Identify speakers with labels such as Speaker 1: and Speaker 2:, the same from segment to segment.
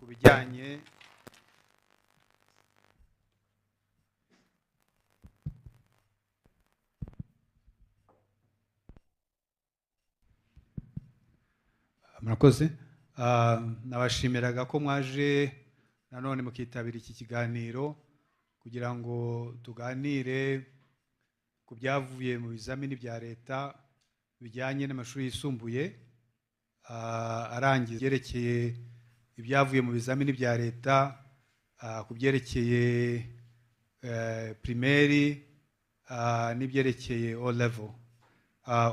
Speaker 1: bijyanye murakoze. Nabashimiraga ko mwaje nanone mukitabira iki kiganiro kugira ngo tuganire ku byavuye mu bizamini bya leta bijyanye n'amashuri yisumbuye arangiza byerekeye ibyavuye mu bizamini bya leta ku byerekeye primaire n'ibyerekeye O level.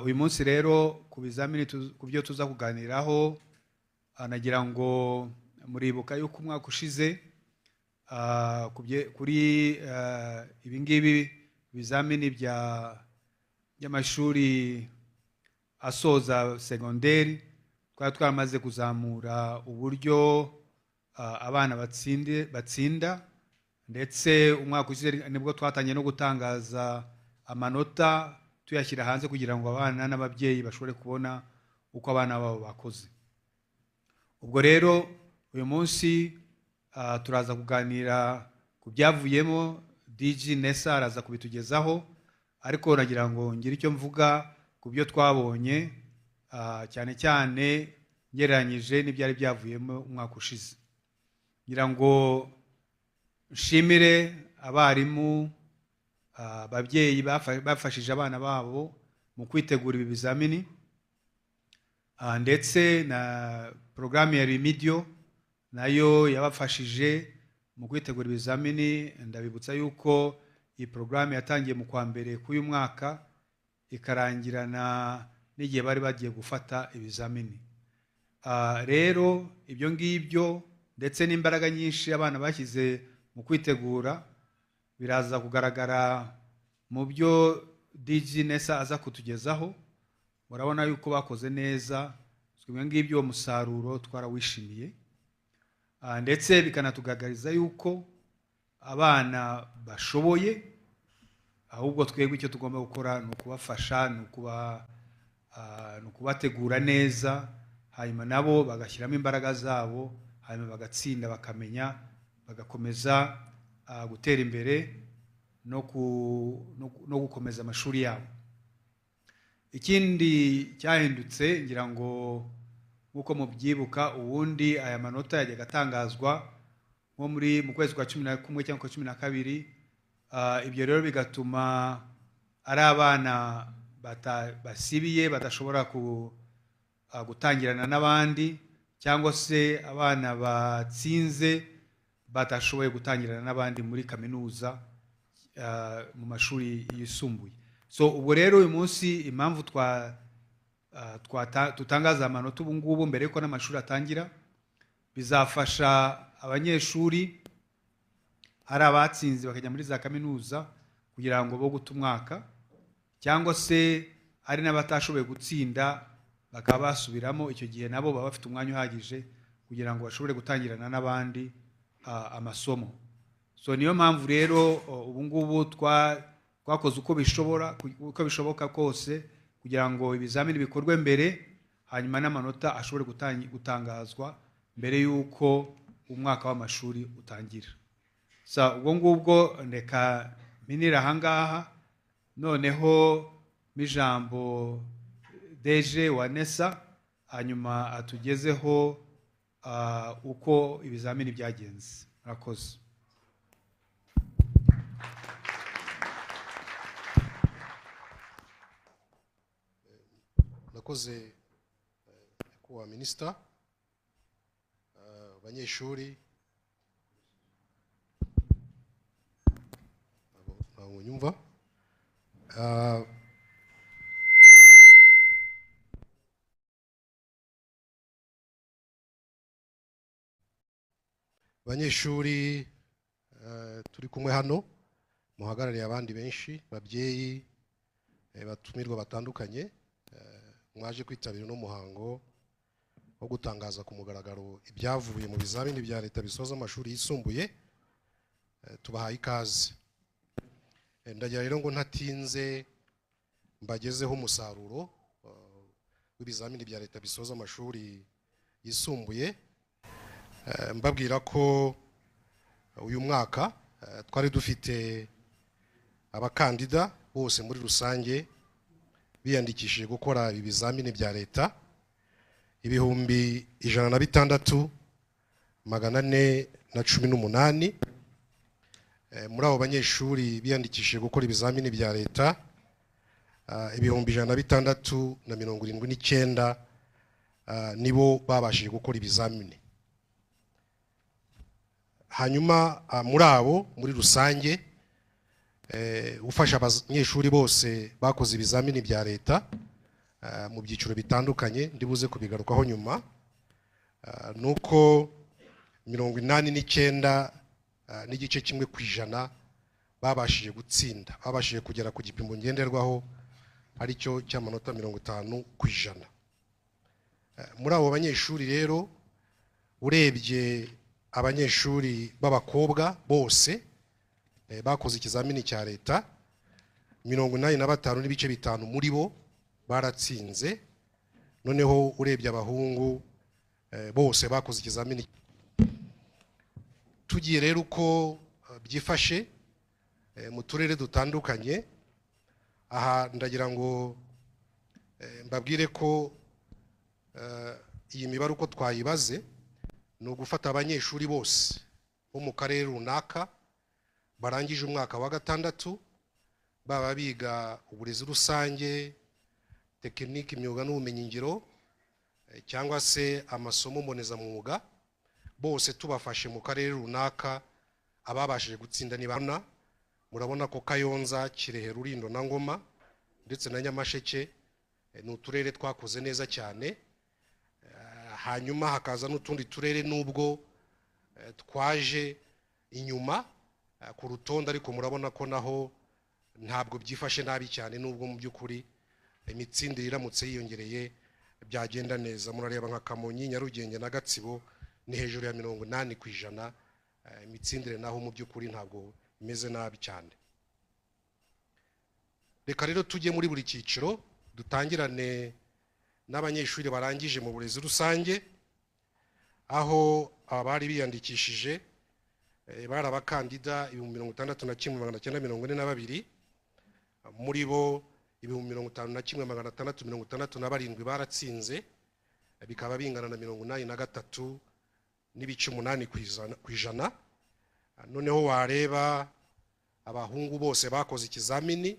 Speaker 1: Uyu munsi rero ku bizamini ku byo tuza kuganiraho nagira ngo muribuka yuko umwaka ushize kuri ibingibi bizamini by'amashuri asoza segonderi twari twamaze kuzamura uburyo abana batsinda, ndetse umwaka ushize nibwo twatangiye no gutangaza amanota tuyashyira hanze kugira ngo abana n'ababyeyi bashobore kubona uko abana babo bakoze. Ubwo rero uyu munsi turaza kuganira ku byavuyemo. DG Nessa araza kubitugezaho, ariko nagira ngo ngire icyo mvuga ku byo twabonye cyane cyane ngereranyije n'ibyari byavuyemo umwaka ushize. Ngira ngo nshimire abarimu, ababyeyi bafashije abana babo mu kwitegura ibi bizamini, ndetse na porogaramu ya Remedial nayo yabafashije mu kwitegura ibizamini. Ndabibutsa yuko iyi porogaramu yatangiye mu kwa mbere k'uyu mwaka ikarangirana n'igihe bari bagiye gufata ibizamini. Rero ibyo ngibyo ndetse n'imbaraga nyinshi abana bashyize mu kwitegura biraza kugaragara mu byo DG Nessa aza kutugezaho. Murabona yuko bakoze neza, ibyo ngibyo uwo musaruro twarawishimiye, ndetse bikanatugaragariza yuko abana bashoboye, ahubwo twebwe icyo tugomba gukora ni ukubafasha, ni ukubategura neza, hanyuma nabo bagashyiramo imbaraga zabo, hanyuma bagatsinda, bakamenya, bagakomeza gutera imbere no gukomeza amashuri yabo. Ikindi cyahindutse, ngira ngo nk'uko mubyibuka, ubundi aya manota yajyaga atangazwa nko mu kwezi kwa 11 cyangwa 12. Ibyo rero bigatuma ari abana basibiye badashobora gutangirana n'abandi, cyangwa se abana batsinze batashoboye gutangirana n'abandi muri kaminuza mu mashuri yisumbuye. So ubwo rero uyu munsi impamvu tutangaza amanota ubu ngubu mbere yuko n'amashuri atangira, bizafasha abanyeshuri hari abatsinze bakajya muri za kaminuza kugira ngo bo guta umwaka, cyangwa se hari n'abatashoboye gutsinda bakaba basubiramo. Icyo gihe nabo baba bafite umwanya uhagije kugira ngo bashobore gutangirana n'abandi amasomo. So niyo mpamvu rero ubu ngubu twakoze uko bishoboka kose kugira ngo ibizamini bikorwe mbere, hanyuma n'amanota ashobore gutangazwa mbere y'uko umwaka w'amashuri utangira. Ubwo ngubwo ndeka minira ahangaha, noneho n'ijambo DG wa Nessa hanyuma atugezeho uko ibizamini byagenze. Murakoze.
Speaker 2: Murakoze kuwa Minister, abanyeshuri nyumva, abanyeshuri turi kumwe hano muhagarariye abandi benshi, babyeyi, batumirwa batandukanye, mwaje kwitabira no muhango wo gutangaza ku mugaragaro ibyavuye mu bizamini bya leta bisoza amashuri yisumbuye. Tubahaye ikaze. Ndagira rero ngo ntatinze mbagezeho umusaruro w'ibizamini bya leta bisoza amashuri yisumbuye. mbabwira ko uyu mwaka twari dufite abakandida bose muri rusange biyandikishije gukora ibizamini bya leta 106,418. Muri abo banyeshuri biyandikishije gukora ibizamini bya leta 106,679 nibo babashije gukora ibizamini. Hanyuma muri abo muri rusange ufasha abanyeshuri bose bakoze ibizamini bya leta mu byiciro bitandukanye ndibuze kubigarukaho nyuma, nuko 89% babashije gutsinda, babashije kugera ku gipimo ngenderwaho aricyo cy'amanota 50%. Muri abo banyeshuri rero urebye abanyeshuri b'abakobwa bose bakoze ikizamini cya leta 85.5% muri bo baratsinze. Noneho urebye abahungu bose bakoze ikizamini. Tugiye rero uko byifashe mu turere dutandukanye, aha ndagira ngo mbabwire ko iyi mibare uko twayibaze ni ugufata abanyeshuri bose bo mu karere runaka barangije umwaka wa gatandatu, baba biga uburezi rusange, tekiniki, imyuga n'ubumenyingiro cyangwa se amasomo mbonezamwuga, bose tubafashe mu karere runaka ababashije gutsinda nibana. Murabona ko Kayonza, Kirehe, Rulindo na Ngoma ndetse na Nyamasheke ni uturere twakoze neza cyane. Hanyuma hakaza n'utundi turere nubwo twaje inyuma ku rutonde, ariko murabona ko naho ntabwo byifashe nabi cyane, nubwo mu by'ukuri imitsindire iramutse yiyongereye byagenda neza. Murareba nka Kamonyi, Nyarugenge na Gatsibo ni hejuru ya 80%. Imitsindire naho mu by'ukuri ntabwo imeze nabi cyane. Reka rero tujye muri buri cyiciro, dutangirane n'abanyeshuri barangije mu burezi rusange, aho abari biyandikishije bari abakandida 61,942, muri bo 51,667 baratsinze, bikaba bingana na 83.8%. Noneho wareba abahungu bose bakoze ikizamini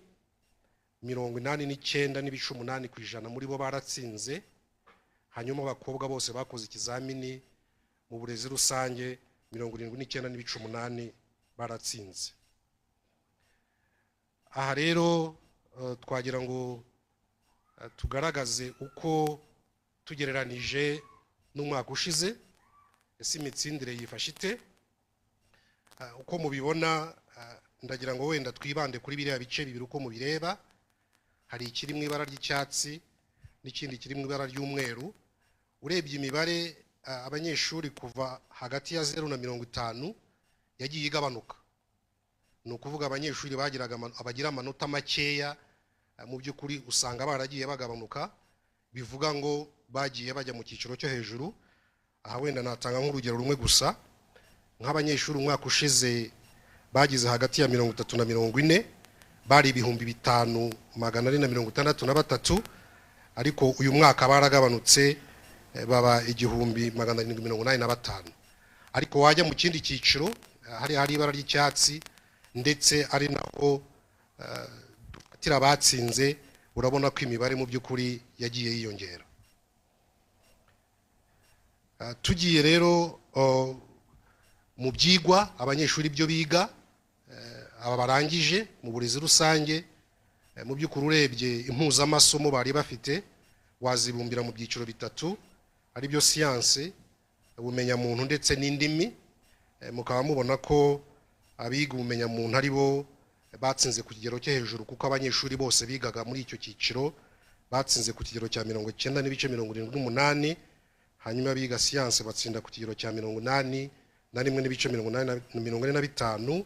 Speaker 2: 89.8% muri bo baratsinze. Hanyuma abakobwa bose bakoze ikizamini mu burezi rusange 79.8% baratsinze. Aha rero twagira ngo tugaragaze uko tugereranije n'umwaka ushize, ese imitsindire yifashite. Uko mubibona, ndagira ngo wenda twibande kuri biriya bice bibiri uko mubireba. Hari ikiri mu ibara ry'icyatsi n'ikindi kiri mu ibara ry'umweru. Urebye imibare abanyeshuri kuva hagati ya 0 na 50 yagiye igabanuka. Ni ukuvuga abanyeshuri abagira amanota makeya mu by'ukuri usanga baragiye bagabanuka, bivuga ngo bagiye bajya mu cyiciro cyo hejuru. Aha wenda natanga nk'urugero rumwe gusa, nk'abanyeshuri umwaka ushize bagize hagati ya 30 na 40 bari 5,463, ariko uyu mwaka baragabanutse baba 1,785. Ariko wajya mu kindi cyiciro hari ibara ry'icyatsi ndetse ari naho dufatira batsinze, urabona ko imibare mu by'ukuri yagiye yiyongera. Tugiye rero mu byigwa abanyeshuri byo biga, aba barangije mu burezi rusange, mu by'ukuri urebye impuzamasomo bari bafite wazibumbira mu byiciro bitatu, ari byo siyanse, ubumenyamuntu ndetse n'indimi. Mukaba mubona ko abiga ubumenyamuntu ari bo batsinze ku kigero cyo hejuru, kuko abanyeshuri bose bigaga muri icyo cyiciro batsinze ku kigero cya 90.78, hanyuma biga siyanse batsinda ku kigero cya 81.45,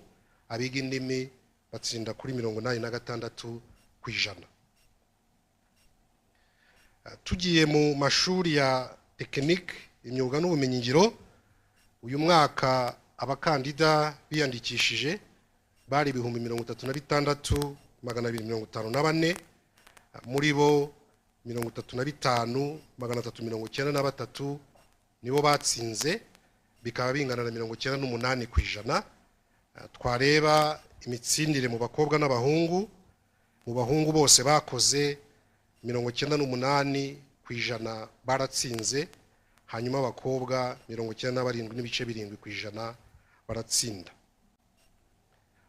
Speaker 2: abiga indimi batsinda kuri 86%. Tugiye mu mashuri ya tekinike, imyuga n'ubumenyingiro, uyu mwaka abakandida biyandikishije bari 36,254, muri bo 35,393 nibo batsinze, bikaba bingana na 98%. Twareba imitsindire mu bakobwa n'abahungu, mu bahungu bose bakoze 98% baratsinze, hanyuma abakobwa 97.7% baratsinda.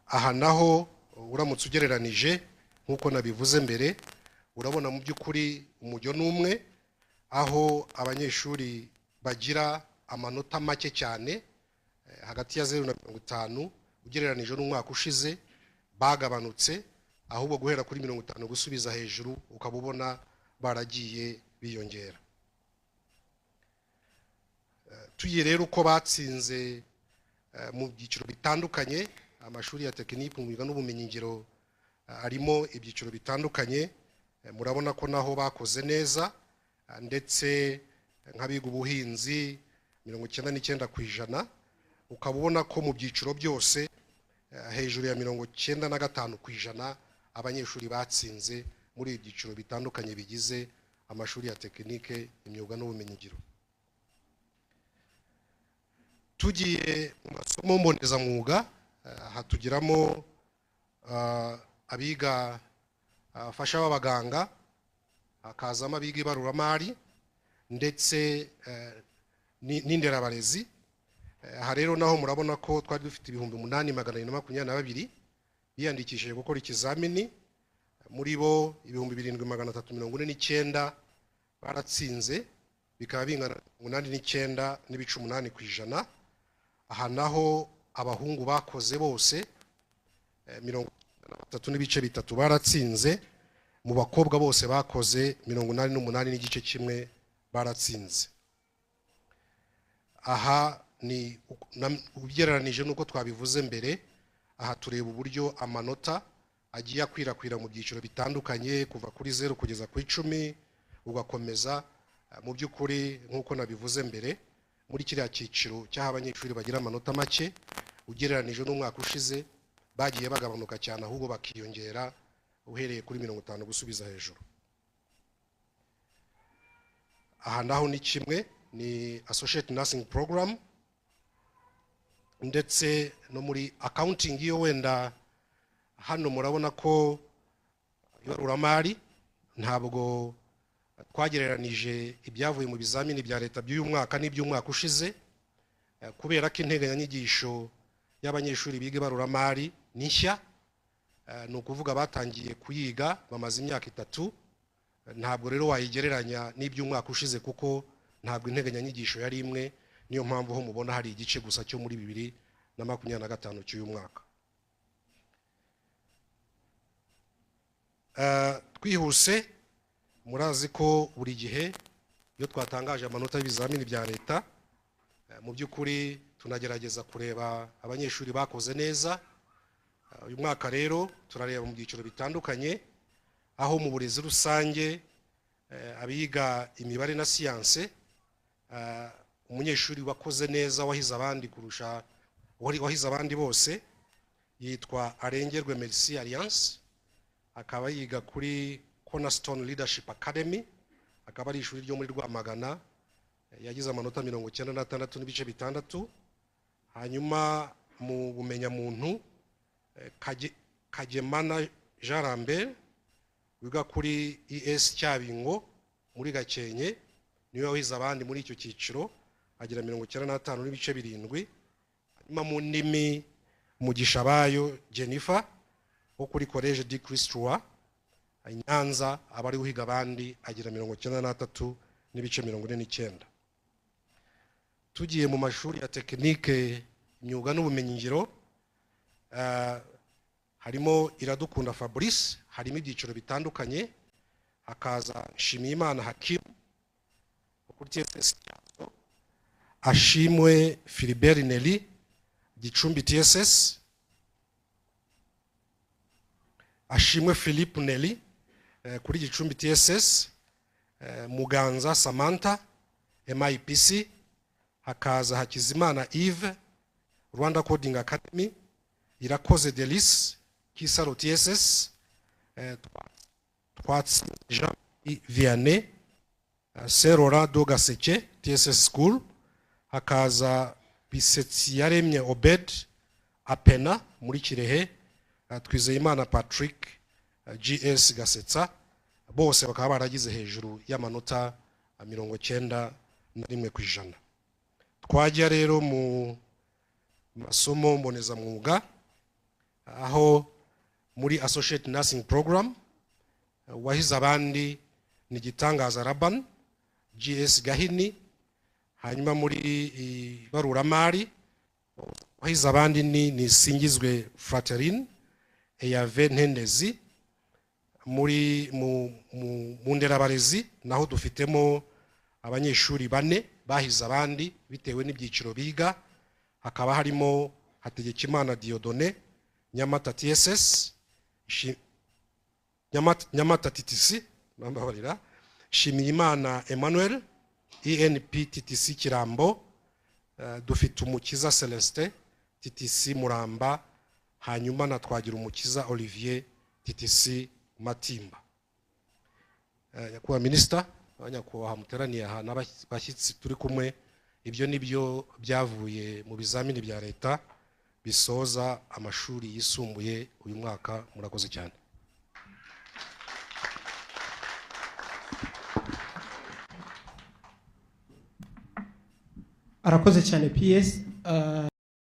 Speaker 2: Aha naho uramutse ugereranije nkuko nabivuze mbere, urabona mu by'ukuri umujyo n'umwe, aho abanyeshuri bagira amanota make cyane hagati ya 0 na 50 ugereranije n'umwaka ushize bagabanutse, ahubwo guhera kuri 50 gusubiza hejuru ukaba ubona baragiye biyongera. Tugiye rero uko batsinze mu byiciro bitandukanye, amashuri ya tekinike mu myuga n'ubumenyingiro arimo ibyiciro bitandukanye. Murabona ko naho bakoze neza, ndetse nk'abiga ubuhinzi 99%, ukaba ubona ko mu byiciro byose hejuru ya 95% abanyeshuri batsinze muri ibyiciro bitandukanye bigize amashuri ya tekinike, imyuga n'ubumenyingiro. Tugiye mu masomo mbonezamwuga, hatugiramo abiga afasha b'abaganga, hakazamo abiga ibaruramari ndetse n'inderabarezi. Aha rero naho murabona ko twari dufite 8,422 biyandikishije gukora ikizamini, muri bo 7,349 baratsinze, bikaba bingana 89.8%. Aha naho abahungu bakoze bose 33.3% baratsinze, mu bakobwa bose bakoze 88.1% baratsinze. Aha ni ugereranije nuko twabivuze mbere. Aha tureba uburyo amanota agiye akwirakwira mu byiciro bitandukanye kuva kuri 0 kugeza kuri 10 ugakomeza. Mu by'ukuri nkuko nabivuze mbere, muri kiriya cyiciro cyaha abanyeshuri bagira amanota make ugereranije n'umwaka ushize bagiye bagabanuka cyane, ahubwo bakiyongera uhereye kuri 50 gusubiza hejuru. Aha naho ni kimwe, ni associate nursing program, ndetse no muri accounting. Iyo wenda hano murabona ko ibaruramari ntabwo twagereranije ibyavuye mu bizamini bya leta by'uyu mwaka n'iby'umwaka ushize, kubera ko integanyanyigisho y'abanyeshuri biga ibaruramari ni nshya. Ni ukuvuga batangiye kuyiga bamaze imyaka 3, ntabwo rero wayigereranya n'iby'umwaka ushize kuko ntabwo integanyanyigisho yari imwe. Niyo mpamvu ho mubona hari igice gusa cyo muri 2025 cy'uyu mwaka. Twihuse, murazi ko buri gihe iyo twatangaje amanota y'ibizamini bya leta, mu by'ukuri tunagerageza kureba abanyeshuri bakoze neza. Uyu mwaka rero turareba mu byiciro bitandukanye, aho mu burezi rusange abiga imibare na siyanse, umunyeshuri wakoze neza wahize abandi kurusha wahize abandi bose yitwa Arengerwe Merci Alliance, akaba yiga kuri Cornerstone Leadership Academy, akaba ari ishuri ryo muri Rwamagana, yagize amanota 96.6. Hanyuma mu bumenyamuntu Kagemana Jean Lambert wiga kuri ES Cyabingo muri Gakenke, niwe wahize abandi muri icyo cyiciro, agira 95.7. Hanyuma mu ndimi Mugishabayo Jennifer wo kuri College de Christ Roi Nyanza, abari uhiga abandi, agira 93.49. Tugiye mu mashuri ya tekinike, imyuga n'ubumenyingiro, harimo Iradukunda Fabrice, harimo ibyiciro bitandukanye, hakaza Nshimiyimana Hakim kuri TSS, Ashimwe Philibert Nelly Gicumbi TSS, Ashimwe Philippe Nelly kuri Gicumbi TSS, Muganza Samantha MIPC, hakaza Hakizimana Yves Rwanda Coding Academy, Irakoze Delice Kisaro TSS, Twatsi Jean Vianney Serora Dogaseke TSS School, hakaza Bisetsiyaremye Obed Apena muri Kirehe, Twizeyimana Patrick GS Gasetsa, bose bakaba baragize hejuru y'amanota 91%. Twajya rero mu masomo mboneza mwuga, aho muri Associate Nursing Program wahize abandi ni Gitangaza Raban GS Gahini, hanyuma muri Baruramari wahize abandi ni Singizwe Fraterine Eyave Ntendezi. Muri mu nderabarezi naho dufitemo abanyeshuri 4 bahize abandi bitewe n'ibyiciro biga, hakaba harimo Hategekimana Diodone Nyamata TSS, Nyamata TTC nambabarira, Shimiyimana Emmanuel ENP TTC Kirambo, dufite Umukiza Celestin TTC Muramba, hanyuma na Twagira Umukiza Olivier TTC Matimba. Yakuwa Minister abanyakubaha muteraniye aha n'abashyitsi turi kumwe, ibyo nibyo byavuye mu bizamini bya leta bisoza amashuri yisumbuye uyu mwaka. Murakoze cyane.
Speaker 3: Arakoze cyane PS.